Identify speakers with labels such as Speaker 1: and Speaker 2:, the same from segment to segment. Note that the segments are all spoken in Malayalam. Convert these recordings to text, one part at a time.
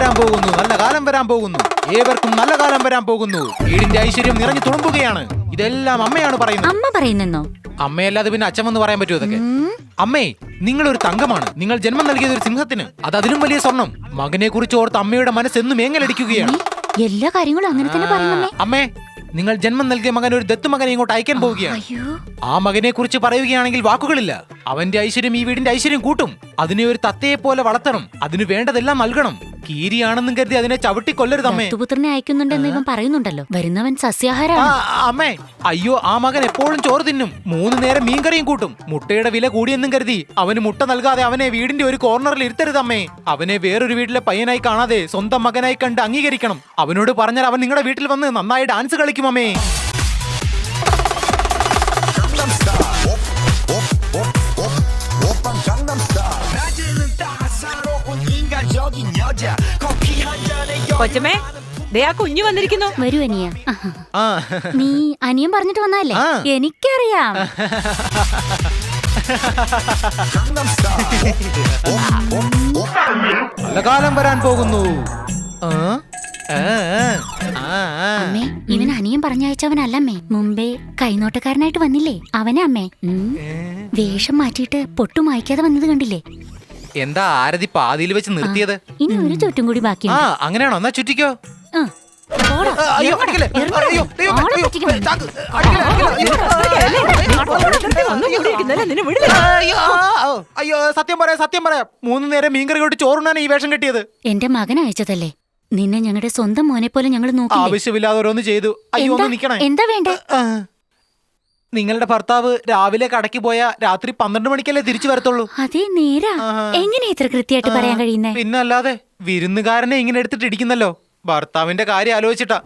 Speaker 1: വരാൻ പോകുന്നു, നല്ല കാലം വരാൻ പോകുന്നു, ഏവർക്കും നല്ല കാലം വരാൻ പോകുന്നു, വീടിന്റെ ഐശ്വര്യം നിറഞ്ഞു തുളുമ്പുകയാണ്. ഇതെല്ലാം അമ്മയാണ് പറയുന്നത്.
Speaker 2: അമ്മ പറയുന്നെന്നോ?
Speaker 1: അമ്മയല്ലാതെ പിന്നെ അച്ഛമെന്ന് പറയാൻ പറ്റുമോ ഇതൊക്കെ? അമ്മേ, നിങ്ങളൊരു തങ്കമാണ്. നിങ്ങൾ ജന്മം നൽകിയത് ഒരു സിംഹത്തിന്, അത് അതിലും വലിയ സ്വർണം. മകനെ കുറിച്ച് ഓർത്ത് അമ്മയുടെ മനസ്സെന്നും ഏങ്ങലടിക്കുകയാണ്.
Speaker 2: എല്ലാ കാര്യങ്ങളും അങ്ങനെ തന്നെ പറയുന്നേ.
Speaker 1: അമ്മേ, നിങ്ങൾ ജന്മം നൽകിയ മകൻ ഒരു ദത്തുമകനെ ഇങ്ങോട്ട് അയക്കാൻ പോവുകയാണ്. ആ മകനെ കുറിച്ച് പറയുകയാണെങ്കിൽ വാക്കുകളില്ല. അവന്റെ ഐശ്വര്യം ഈ വീടിന്റെ ഐശ്വര്യം കൂട്ടും. അതിനെ ഒരു തത്തയെ പോലെ വളർത്തണം, അതിന് വേണ്ടതെല്ലാം നൽകണം. കീരിയാണെന്നും കരുതി അതിനെ ചവിട്ടി കൊല്ലരുത് അമ്മേ.
Speaker 2: ദത്തുപുത്രനെ അയക്കുന്നുണ്ടെന്ന് ഇവൻ പറയുന്നുണ്ടല്ലോ. വരുന്നവൻ സസ്യാഹാരമാണ്.
Speaker 1: അമ്മേ, അയ്യോ, ആ മകൻ എപ്പോഴും ചോറ് തിന്നും, 3 നേരം മീൻകറിയും കൂട്ടും. മുട്ടയുടെ വില കൂടിയെന്നും കരുതി അവന് മുട്ട നൽകാതെ അവനെ വീടിന്റെ ഒരു കോർണറിൽ ഇരുത്തരുത് അമ്മേ. അവനെ വേറൊരു വീട്ടിലെ പയ്യനായി കാണാതെ സ്വന്തം മകനായി കണ്ട് അംഗീകരിക്കണം. അവനോട് പറഞ്ഞാൽ അവൻ നിങ്ങളുടെ വീട്ടിൽ വന്ന് നന്നായി ഡാൻസ് കളിക്കും അമ്മേ.
Speaker 3: കൊച്ചമ്മേ, ദേ ആ കുഞ്ഞു വന്നിരിക്കുന്നു.
Speaker 2: വരൂ അനിയ. നീ അനിയൻ പറഞ്ഞിട്ട് വന്നല്ലേ? എനിക്കറിയാം.
Speaker 1: നല്ല കാലം വരാൻ പോകുന്നു.
Speaker 2: അമ്മേ, ഇവൻ അനിയൻ പറഞ്ഞയച്ചവനല്ലമ്മേ. മുമ്പേ കൈനോട്ടക്കാരനായിട്ട് വന്നില്ലേ, അവനെ അമ്മേ. വേഷം മാറ്റിയിട്ട് പൊട്ടു മായ്ക്കാതെ വന്നത് കണ്ടില്ലേ?
Speaker 1: എന്താ ആരതി പാതിയിൽ വെച്ച് നിർത്തിയത്?
Speaker 2: ഇനി ഒരു ചുറ്റും കൂടി ബാക്കി.
Speaker 1: അങ്ങനെയാണോ? എന്നാ ചുറ്റിക്കോ. അയ്യോ, സത്യം പറയാ, സത്യം പറയാ, 3 നേരം മീൻകറി കൊണ്ട് ചോറുണ്ണാണ് ഈ വേഷം കെട്ടിയത്.
Speaker 2: എന്റെ മകൻ അയച്ചതല്ലേ. നിന്നെ ഞങ്ങളുടെ സ്വന്തം മോനെ പോലെ ഞങ്ങൾ നോക്കി.
Speaker 1: ആവശ്യമില്ലാതെ ഓരോന്ന് ചെയ്തു. അയ്യോ, ഒന്ന് നിക്കണേ.
Speaker 2: എന്താ വേണ്ടേ?
Speaker 1: നിങ്ങളുടെ ഭർത്താവ് രാവിലെ കടയ്ക്ക് പോയാ രാത്രി 12 മണിക്കല്ലേ തിരിച്ചു വരത്തുള്ളൂ.
Speaker 2: അതേ നേരാ. എങ്ങനെ ഇത്ര കൃത്യമായിട്ട് പറയാൻ കഴിയുന്നേ?
Speaker 1: പിന്നല്ലാതെ, വിരുന്നുകാരനെ ഇങ്ങനെ എടുത്തിട്ട് ഇടിക്കുന്നല്ലോ. ഭർത്താവിന്റെ കാര്യം ആലോചിച്ചിട്ടാ.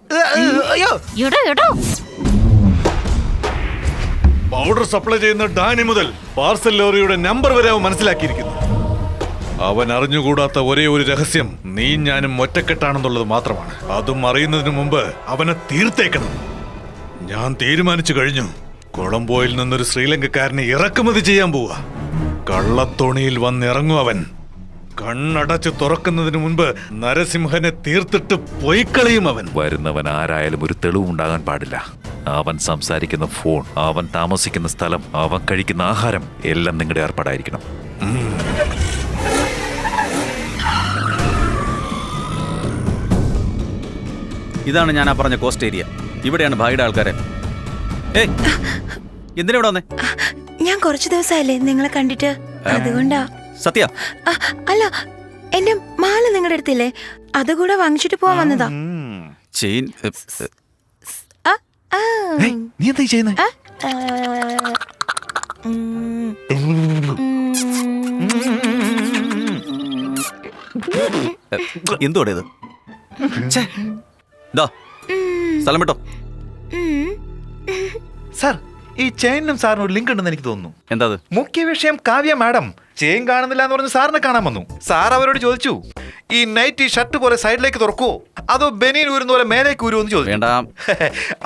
Speaker 4: പൗഡർ സപ്ലൈ ചെയ്യുന്ന ഡാനി മുതൽ പാർസൽ ലോറിയുടെ നമ്പർ വരെ അവൻ മനസ്സിലാക്കിയിരിക്കുന്നു. അവൻ അറിഞ്ഞുകൂടാത്ത ഒരേ ഒരു രഹസ്യം നീ ഞാനും ഒറ്റക്കെട്ടാണെന്നുള്ളത് മാത്രമാണ്. അതും അറിയുന്നതിന് മുമ്പ് അവനെ തീർത്തേക്കണം. ഞാൻ തീരുമാനിച്ചു കഴിഞ്ഞു. കൊളംബോയിൽ നിന്നൊരു ശ്രീലങ്കക്കാരനെ ഇറക്കുമതി ചെയ്യാൻ പോവാ. കള്ളത്തോണിയിൽ വന്നിറങ്ങും അവൻ. കണ്ണടച്ച് തുറക്കുന്നതിന് മുൻപ് നരസിംഹനെ തീർത്തിട്ട് പൊയ്ക്കളയും അവൻ.
Speaker 5: വരുന്നവൻ ആരായാലും ഒരു തെളിവുണ്ടാകാൻ പാടില്ല. അവൻ സംസാരിക്കുന്ന ഫോൺ, അവൻ താമസിക്കുന്ന സ്ഥലം, അവൻ കഴിക്കുന്ന ആഹാരം എല്ലാം നിങ്ങളുടെ ഏർപ്പാടായിരിക്കണം.
Speaker 6: ഇതാണ് ഞാൻ പറഞ്ഞ കോസ്റ്റ് ഏരിയ. ഇവിടെയാണ് ഭായിയുടെ ആൾക്കാരെ. എന്തിനാ ഇവിടെ വന്നേ?
Speaker 7: ഞാൻ കുറച്ചു ദിവസമായില്ലേ നിങ്ങളെ കണ്ടിട്ട്, അതുകൊണ്ടാ.
Speaker 6: സത്യ?
Speaker 7: അല്ല, എന്റെ മാല നിങ്ങളുടെ അടുത്തില്ലേ, അതുകൂടെ വാങ്ങിച്ചിട്ട് പോവാൻ വന്നതാ.
Speaker 6: ചെയിൻ?
Speaker 4: നീ എന്താ ചെയ്യുന്നേ?
Speaker 6: എന്തോടെ ഇത്? സ്ഥലം വിട്ടോ.
Speaker 4: സാർ, ഈ ചെയിനും സാറിന് ഒരു ലിങ്ക് ഉണ്ടെന്ന് എനിക്ക് തോന്നുന്നു.
Speaker 6: എന്താ?
Speaker 4: മുഖ്യ വിഷയം കാവ്യ മാഡം ചെയിൻ കാണുന്നില്ല എന്ന് പറഞ്ഞ് സാറിനെ കാണാൻ വന്നു. സാർ അവരോട് ചോദിച്ചു, ഈ നൈറ്റ് ഈ ഷർട്ട് പോലെ സൈഡിലേക്ക് തുറക്കുവോ അതോ ബനിയൻ ഊരുന്ന പോലെ മേലേക്ക് ഊരുവോ എന്ന് ചോദിച്ചു.
Speaker 6: വേണ്ട.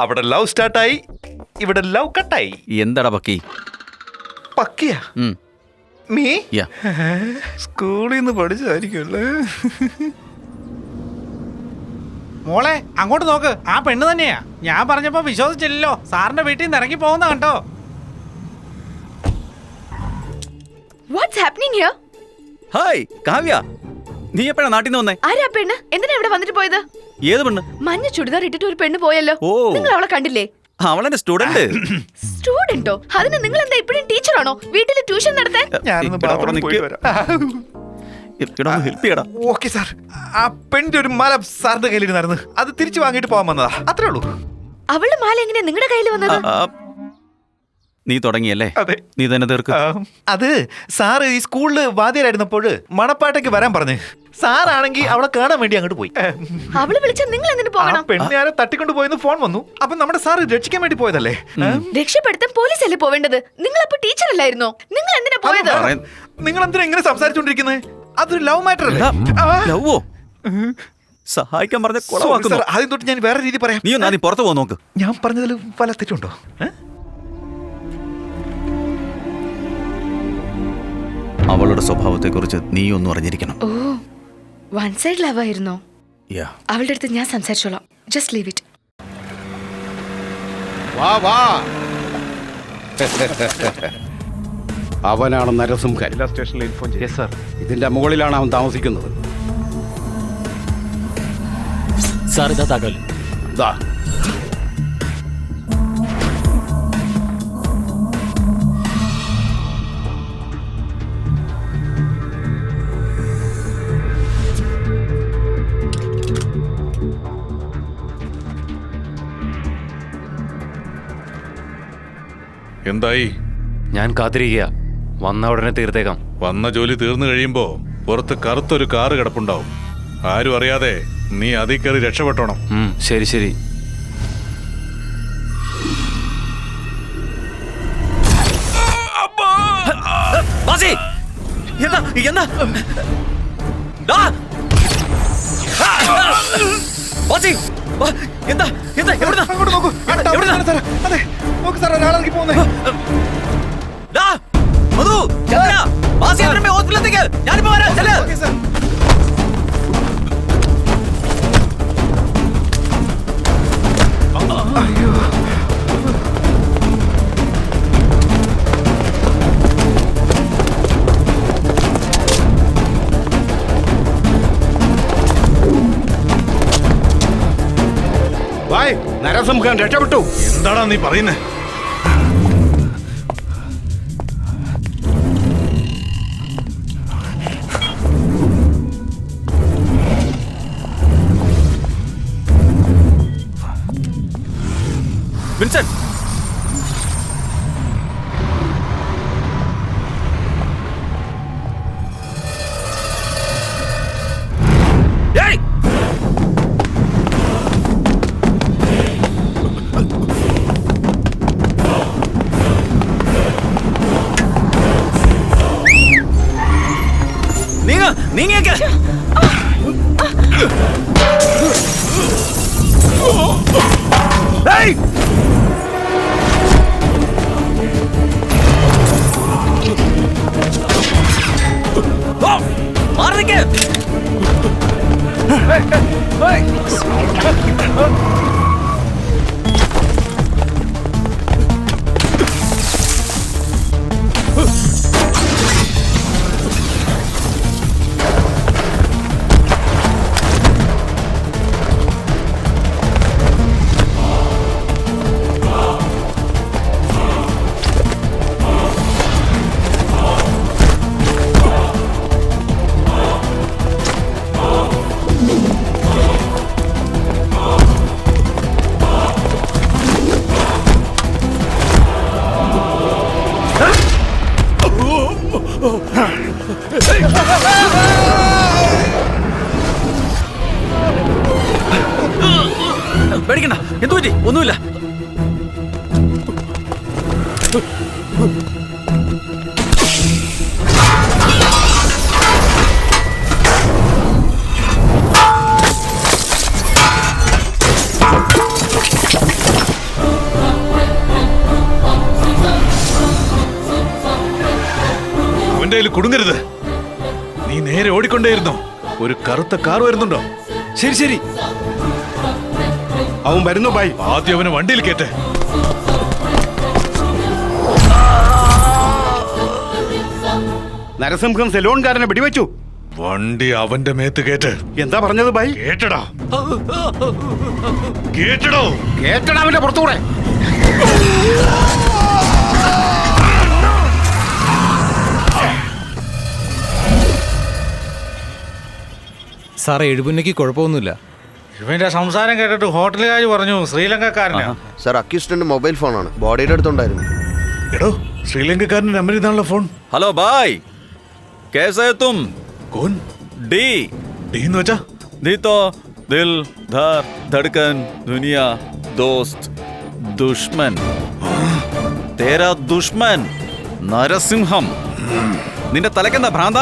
Speaker 4: അവിടെ ലവ് സ്റ്റാർട്ടായി, ഇവിടെ ലവ് കട്ടായി.
Speaker 6: എന്താടാ പക്കി?
Speaker 4: പക്കിയാ? മീ സ്കൂളിൽ നിന്ന് പഠിച്ചതായിരിക്കുമല്ലേ.
Speaker 1: മോളെ, അങ്ങോട്ട് നോക്ക്. ആ പെണ്ണ് തന്നെയാ. ഞാൻ പറഞ്ഞപ്പോ വിശ്വസിച്ചില്ലല്ലോ. സാറിന്റെ വീട്ടിൽ നിന്ന് ഇറങ്ങി പോകുന്ന കണ്ടോ?
Speaker 7: What's happening here?
Speaker 6: Hi Kavya, നീ എപ്പോഴാ നാട്ടിൽ നിന്ന് വന്നേ?
Speaker 7: ആരാ പെണ്ണ്? എന്തിനാ ഇവിടെ വന്നിട്ട് പോയത്?
Speaker 6: ഏത് പെണ്ണ്?
Speaker 7: മഞ്ഞ ചുടിദാർ ഇട്ടിട്ട് ഒരു പെണ്ണ് പോയല്ലോ. നിങ്ങൾ അവളെ കണ്ടില്ലേ?
Speaker 6: അവളെന്റെ സ്റ്റുഡന്റ്.
Speaker 7: സ്റ്റുഡന്റോ? അതിന് നിങ്ങൾ എന്താ ഇപ്പോഴും ടീച്ചറാണോ? വീട്ടിൽ ട്യൂഷൻ നടത്താൻ?
Speaker 4: ഓക്കെ സാർ, ആ പെണ്ണിന്റെ ഒരു മാല സാറിന്റെ കയ്യിലിരുന്നായിരുന്നു. അത് തിരിച്ചു വാങ്ങിട്ട് പോകാൻ വന്നതാ, അത്രേ ഉള്ളൂ.
Speaker 7: അവളുടെ മാല എങ്ങനെയാ നിങ്ങളുടെ കയ്യിൽ വന്നത്?
Speaker 6: നീ തുടങ്ങിയല്ലേ?
Speaker 4: അതെ.
Speaker 6: നീ തന്നെ തീർക്ക്.
Speaker 4: അത് സാറ് ഈ സ്കൂളില് വാദ്യരായിരുന്നപ്പോൾ മണപ്പാട്ടേക്ക് വരാൻ പറഞ്ഞു. സാറാണെങ്കിൽ അവളെ കാണാൻ വേണ്ടി അങ്ങോട്ട് പോയി.
Speaker 7: അവള് വിളിച്ചാൽ നിങ്ങൾ എന്തിനു പോകണം?
Speaker 4: പെണ്ണിനെ ആരെ തട്ടിക്കൊണ്ട് പോയെന്ന് ഫോൺ വന്നു. അപ്പൊ നമ്മുടെ സാറ് രക്ഷിക്കാൻ വേണ്ടി പോയതല്ലേ.
Speaker 7: രക്ഷപ്പെടുത്താൻ പോലീസല്ലേ പോവേണ്ടത്? നിങ്ങൾ അപ്പൊ ടീച്ചർ അല്ലായിരുന്നോ? നിങ്ങൾ എന്തിനാ പോയത്?
Speaker 4: നിങ്ങൾ എന്തിനാ ഇങ്ങനെ സംസാരിച്ചോണ്ടിരിക്കുന്നത്? അതൊരു ലവ് മാറ്റർ അല്ലേ?
Speaker 6: ലവോ? സഹായിക്കാൻ പറഞ്ഞ
Speaker 4: ആദ്യം തൊട്ട് ഞാൻ വേറെ രീതി പറയാം.
Speaker 6: നീ പുറത്തു പോ നോക്ക്.
Speaker 4: ഞാൻ പറഞ്ഞതിൽ വല്ല തെറ്റുണ്ടോ?
Speaker 6: അവളുടെ സ്വഭാവത്തെക്കുറിച്ച് നീ ഒന്നും അറിഞ്ഞിരിക്കണം.
Speaker 7: വൺ സൈഡ് ലവ് ആയിരുന്നോ?
Speaker 6: യാ
Speaker 7: അവളുടെ അടുത്ത് ഞാൻ സംസാരിച്ചോളാം. Just leave it.
Speaker 8: വാ വാ. അവനാണ് നരസിംഹൻ.
Speaker 9: എല്ലാ സ്റ്റേഷനിലും ഇൻഫോം ചെയ്യും.
Speaker 1: Yes sir.
Speaker 8: ഇതിന്റെ മുകളിലാണ് അവൻ താമസിക്കുന്നത്.
Speaker 1: സാർ ഇതാ താക്കോൽ.
Speaker 8: ദാ.
Speaker 4: എന്തായി?
Speaker 9: ഞാൻ കാത്തിരിക്കുക. വന്ന ഉടനെ തീർത്തേക്കാം.
Speaker 4: വന്ന ജോലി തീർന്നു കഴിയുമ്പോ പുറത്ത് കറുത്തൊരു കാറ് കിടപ്പുണ്ടാവും. ആരും അറിയാതെ നീ അതിൽ കയറി രക്ഷപ്പെട്ടോണം.
Speaker 9: ശരി ശരി.
Speaker 6: എന്താ എന്താ എന്താ എന്താ എവിടുന്നാ? മധു, ചന്ദ്ര, ബാസി അവരെ ഹോസ്പിറ്റലിലേക്ക്. ഞാനിപ്പോ വരാം. ചെല്ല്.
Speaker 8: ബായ്, നരസിംഹൻ രക്ഷപ്പെട്ടു.
Speaker 4: എന്താടാ നീ പറയുന്നേ?
Speaker 6: വിൻസെന്റ്, ഏയ് നീങ്ങിയേക്ക്. ഏയ് മാറി നിൽക്ക്. പേടിക്കണ്ട. എന്തു പറ്റി? ഒന്നുമില്ല.
Speaker 4: അവന്റെ കയ്യിൽ കുടുങ്ങരുത്. നീ നേരെ ഓടിക്കൊണ്ടേയിരുന്നോ? ഒരു കറുത്ത കാർ വരുന്നുണ്ടോ?
Speaker 8: ശരി ശരി, അവൻ വരുന്നു ബായ്.
Speaker 4: ആദ്യം അവനെ വണ്ടിയിൽ കയറ്റേ.
Speaker 8: നരസിംഹം സെലോൺകാരനെ വെടിവെച്ചു.
Speaker 4: വണ്ടി അവന്റെ മേത്ത് കേറ്റ്.
Speaker 8: എന്താ പറഞ്ഞത് ബായ്?
Speaker 4: കേട്ടടാ, കേട്ടടോ.
Speaker 8: കേട്ടടാ അവന്റെ പുറത്തുകൂടെ.
Speaker 1: സാറേ, എഴുപുന്നയ്ക്ക് കുഴപ്പമൊന്നുമില്ല.
Speaker 10: ഇവന്റെ സംസാരം കേട്ടിട്ട് ഹോട്ടലുകാർ പറഞ്ഞു ശ്രീലങ്കക്കാരനാ.
Speaker 11: സർ, അക്യൂസ്റ്റിന്റെ മൊബൈൽ ഫോണാണ്, ബോഡിയുടെ അടുത്തുണ്ടായിരുന്നു.
Speaker 4: എടോ, ശ്രീലങ്കക്കാരന്റെ നമ്പർ ഇതാണല്ലോ ഫോൺ.
Speaker 6: ഹലോ ബായ്, कैसे तुम?
Speaker 4: കോൻ
Speaker 6: डी
Speaker 4: ഡി എന്ന് വെച്ചാ?
Speaker 6: दी तो दिल, धर, धड़कन, दुनिया, दोस्त, दुश्मन. तेरा दुश्मन നരസിംഹം. നിന്റെ തലക്കെന്താ ഭ്രാന്ത?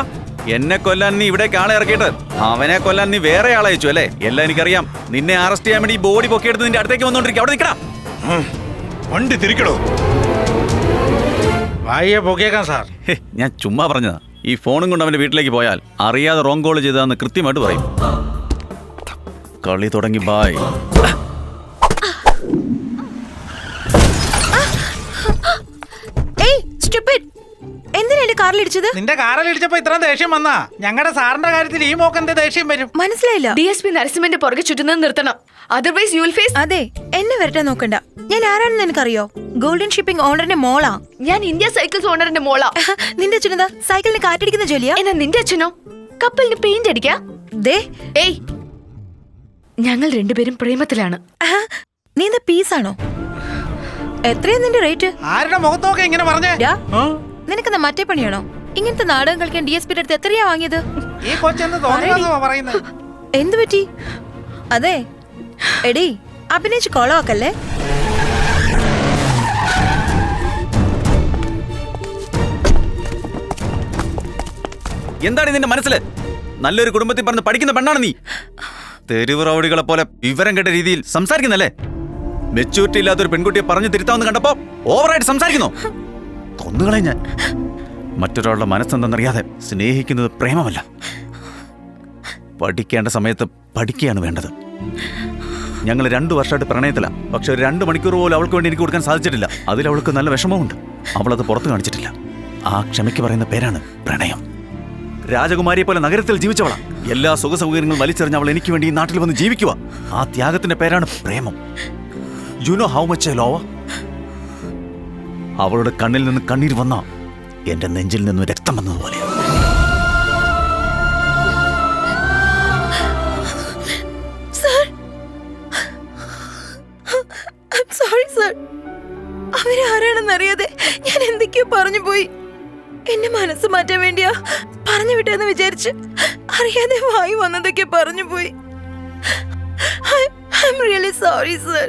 Speaker 6: എന്നെ കൊല്ലാൻ നീ ഇവിടേക്ക് ആളെ ഇറക്കിയിട്ട് അവനെ കൊല്ലാൻ നീ വേറെ ആളെ അയച്ചു അല്ലേ? എല്ലാം എനിക്കറിയാം. നിന്നെ അറസ്റ്റ് ചെയ്യാൻ വേണ്ടി ഈ ബോഡി പൊക്കിയെടുത്ത് നിന്റെ അടുത്തേക്ക് വന്നോണ്ടിരിക്കും. അവിടെ നിൽക്കടാ.
Speaker 4: വണ്ടി തിരിക്കടോ.
Speaker 10: ഭായിയെ പൊക്കിയേക്കാം സാർ.
Speaker 6: ഞാൻ ചുമ്മാ പറഞ്ഞതാ. ഈ ഫോണും കൊണ്ട് അവന്റെ വീട്ടിലേക്ക് പോയാൽ അറിയാതെ റോങ് കോൾ ചെയ്തതെന്ന് കൃത്യമായിട്ട് പറയും. കളി തുടങ്ങി. ബായ്.
Speaker 7: എന്തിനാ എന്റെ കാറിലിടിച്ചത്?
Speaker 10: നിന്റെ കാറിൽ ഇടിച്ചപ്പോ ഇത്ര ദേഷ്യം വന്നാ? ഞങ്ങളുടെ സാറിന്റെ കാര്യത്തിൽ ഈ മോക്ക് എന്താ ദേഷ്യം വരും?
Speaker 7: മനസ്സിലായില്ല.
Speaker 12: DSP നരസിംഹന്റെ പുറകെ ചുറ്റുന്നത് നിർത്തണം. Otherwise you will face.
Speaker 7: അതെ, എന്നെ വരട്ടെ നോക്കണ്ട. ഞാൻ ആരാണെന്ന് എനിക്കറിയോ? ഗോൾഡൻ ഷിപ്പിംഗ് ഓണറിന്റെ മോളാ.
Speaker 12: ഞാൻ ഇന്ത്യ സൈക്കിൾസ് ഓണറിന്റെ മോളാ.
Speaker 7: നിന്റെ അച്ഛനെന്താ സൈക്കിളിന് കാറ്റടിക്കുന്ന ജോലിയാ?
Speaker 12: എന്നാ നിന്റെ അച്ഛനോ കപ്പലിന് പെയിന്റ് അടിക്കാ? ഏയ്, ഞങ്ങൾ രണ്ടുപേരും പ്രേമത്തിലാണ്.
Speaker 7: നീ എന്താ പീസാണോ? എത്രയാ നിന്റെ റേറ്റ്?
Speaker 10: ആരുടെ മുഖത്തൊക്കെ ഇങ്ങനെ പറഞ്ഞേ?
Speaker 7: നിനക്കെന്താ മറ്റേ പണിയാണോ? ഇങ്ങനത്തെ നാടകം കളിക്കാൻ DSP അടുത്ത് എത്രയാ വാങ്ങിയത്?
Speaker 10: ഈ കൊച്ചെന്ന് തോന്നുന്നോ പറയുന്നത്?
Speaker 7: എന്തു പറ്റി? അതെ എടീ, അഭിനയിച്ച് കൊളവാക്കല്ലേ.
Speaker 6: എന്താണ് നിന്റെ മനസ്സിൽ? നല്ലൊരു കുടുംബത്തിൽ പറഞ്ഞ് പഠിക്കുന്ന പെണ്ണാണ് നീ. തെരുവ് റൗഡികളെ പോലെ വിവരം കേട്ട രീതിയിൽ സംസാരിക്കുന്നല്ലേ? മെച്ചൂരിറ്റി ഇല്ലാത്തൊരു പെൺകുട്ടിയെ പറഞ്ഞു തിരുത്താമെന്ന് കണ്ടപ്പോ ഓവറായിട്ട് സംസാരിക്കുന്നു. കൊന്നുകളെ ഞാൻ. മറ്റൊരാളുടെ മനസ്സെന്തെന്നറിയാതെ സ്നേഹിക്കുന്നത് പ്രേമമല്ല. പഠിക്കേണ്ട സമയത്ത് പഠിക്കുകയാണ് വേണ്ടത്. ഞങ്ങൾ 2 വർഷമായിട്ട് പ്രണയത്തിലാണ്. പക്ഷെ ഒരു 2 മണിക്കൂർ പോലും അവൾക്ക് വേണ്ടി എനിക്ക് കൊടുക്കാൻ സാധിച്ചിട്ടില്ല. അതിൽ അവൾക്ക് നല്ല വിഷമമുണ്ട്. അവളത് പുറത്ത് കാണിച്ചിട്ടില്ല. ആ ക്ഷമയ്ക്ക് പറയുന്ന പേരാണ് പ്രണയം. രാജകുമാരിയെ പോലെ നഗരത്തിൽ ജീവിച്ചവളാ. എല്ലാ സുഖ സൗകര്യങ്ങളും വലിച്ചെറിഞ്ഞ് അവൾ എനിക്ക് വേണ്ടി ഈ നാട്ടിൽ വന്ന് ജീവിക്കുക. ആ ത്യാഗത്തിന്റെ പേരാണ് പ്രേമം. You know how much I love. അവളുടെ കണ്ണിൽ നിന്ന് കണ്ണീർ വന്ന എന്റെ നെഞ്ചിൽ നിന്ന് രക്തം വന്നതുപോലെ.
Speaker 7: അവരാരാണെന്നറിയാതെ ഞാൻ എന്തൊക്കെയോ പറഞ്ഞു പോയി. എന്നെ മനസ്സ് മാറ്റാൻ വേണ്ടിയാ പറഞ്ഞു വിട്ടെന്ന് വിചാരിച്ച് അറിയാതെ വായി വന്നതൊക്കെ പറഞ്ഞു പോയി. I'm really sorry, sir.